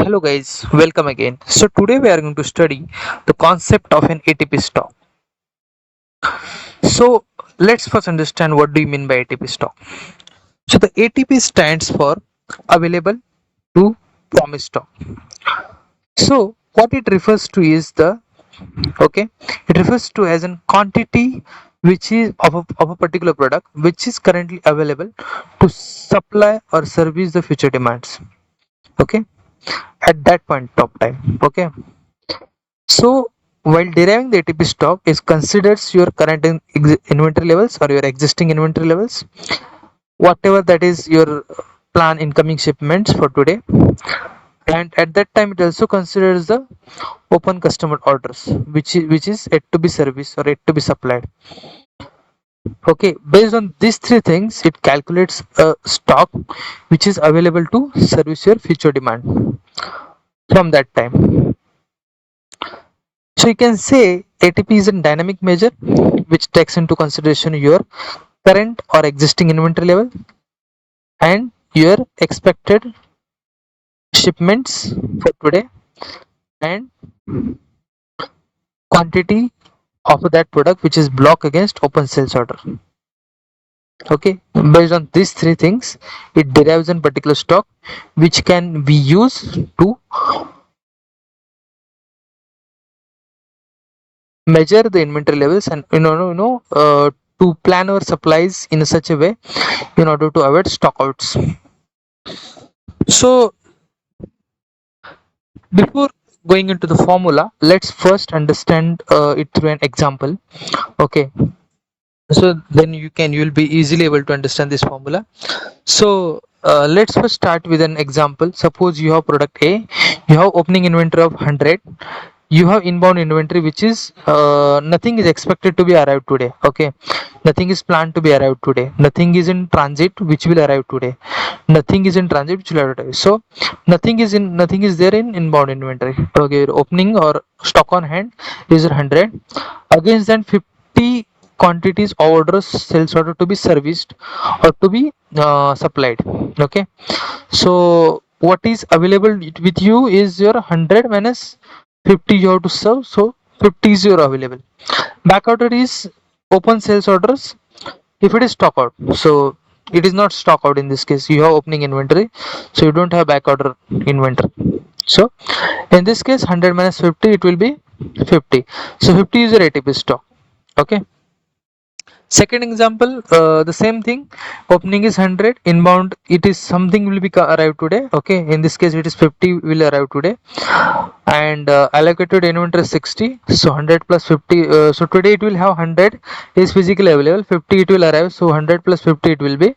Hello guys, welcome again. So today we are going to study the concept of an ATP stock. So let's first understand what do you mean by ATP stock. So the ATP stands for available to promise stock. So what it refers to is the okay, it refers to as an quantity which is of a particular product which is currently available to supply or service the future demands. Okay, at that point of time. Okay. So while deriving the ATP stock is considers your current inventory levels or your existing inventory levels, whatever that is your plan incoming shipments for today, and at that time it also considers the open customer orders which is yet to be serviced or yet to be supplied. Okay, based on these three things, it calculates a stock which is available to service your future demand from that time. So you can say ATP is a dynamic measure which takes into consideration your current or existing inventory level and your expected shipments for today and quantity of that product which is block against open sales order. Okay, based on these three things, it derives a particular stock which can be used to measure the inventory levels and to plan our supplies in such a way in order to avoid stockouts. So before going into the formula, let's first understand it through an example. Okay, so then you'll be easily able to understand this formula. So let's first start with an example. Suppose you have product A, you have opening inventory of 100, you have inbound inventory which is nothing is expected to be arrived today. Okay, nothing is planned to be arrived today, nothing is in transit which will arrive today, nothing is in transit which will arrive today. So nothing is there in inbound inventory. Okay, opening or stock on hand is 100, against then 50 quantities orders sales order to be serviced or to be supplied. Okay, so what is available with you is your 100 minus 50 you have to serve, so 50 is your available. Back order is open sales orders if it is stock out. So it is not stock out. In this case you have opening inventory, so you don't have back order inventory. So in this case 100 minus 50 it will be 50. So 50 is your ATP stock. Okay, second example, the same thing, opening is 100, inbound it is something will be arrived today. Okay, in this case it is 50 will arrive today, and allocated inventory is 60, so 100 plus 50, so today it will have 100 is physically available, 50 it will arrive, so 100 plus 50 it will be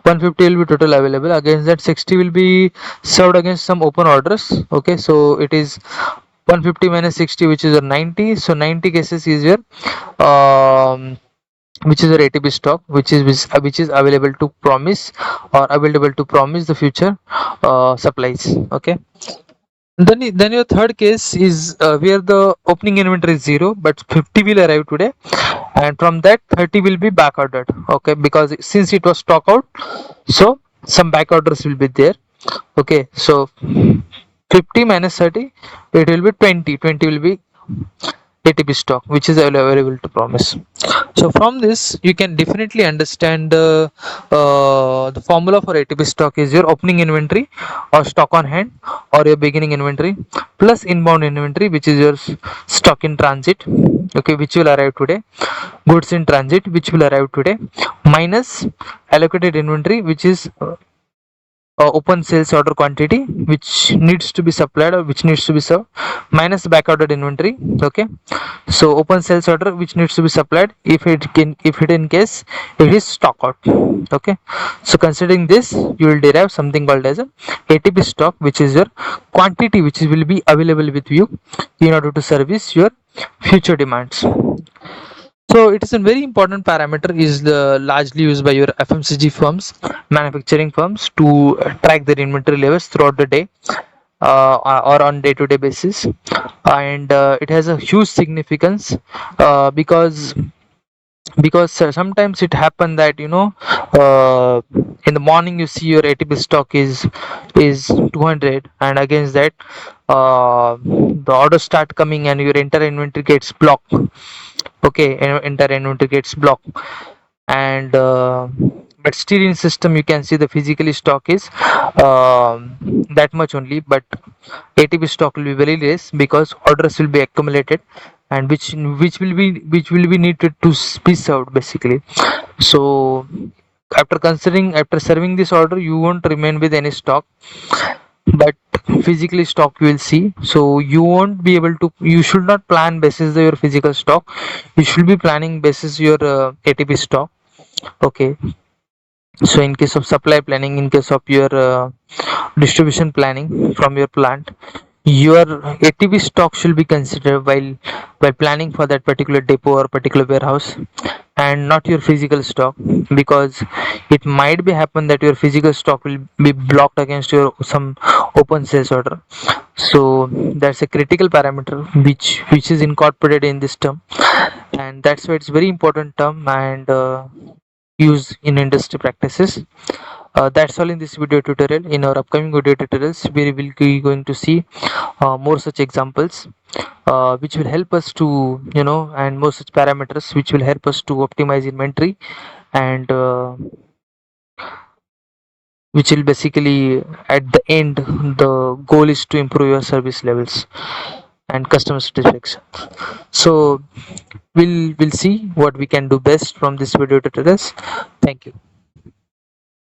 150 will be total available. Against that 60 will be served against some open orders. Okay, so it is 150 minus 60 which is a 90, so 90 cases is your which is your ATP stock which is available to promise or available to promise the future supplies. Okay, then your third case is where the opening inventory is 0 but 50 will arrive today, and from that 30 will be back ordered. Okay, because since it was stock out, so some back orders will be there. Okay, so 50 minus 30 it will be 20, 20 will be ATP stock which is available to promise. So from this you can definitely understand the formula for ATP stock is your opening inventory or stock on hand or your beginning inventory plus inbound inventory which is your stock in transit. Okay, which will arrive today, goods in transit which will arrive today, minus allocated inventory which is open sales order quantity which needs to be supplied or which needs to be served, minus back ordered inventory. Okay, so open sales order which needs to be supplied if it in case it is stock out. Okay, so considering this you will derive something called as a ATP stock which is your quantity which will be available with you in order to service your future demands. So it is a very important parameter is largely used by your FMCG firms, manufacturing firms to track their inventory levels throughout the day or on day-to-day basis, and it has a huge significance because because sometimes it happen that in the morning you see your ATP stock is 200, and against that the orders start coming and your entire inventory gets blocked. Okay, entire inventory gets blocked. And but still in system you can see the physically stock is that much only, but ATP stock will be very less because orders will be accumulated, and which will be needed to be served basically. So after serving this order, you won't remain with any stock, but physically stock you will see. So you won't be able to, you should not plan basis your physical stock, you should be planning basis your ATP stock. Okay, so in case of supply planning, in case of your distribution planning from your plant, your ATP stock should be considered while planning for that particular depot or particular warehouse, and not your physical stock, because it might be happen that your physical stock will be blocked against your some open sales order. So that's a critical parameter which is incorporated in this term, and that's why it's very important term and used in industry practices. That's all in this video tutorial. In our upcoming video tutorials, we will be going to see more such examples, which will help us to, and more such parameters which will help us to optimize inventory, and which will basically, at the end, the goal is to improve your service levels and customer satisfaction. So we'll see what we can do best from this video tutorials. Thank you.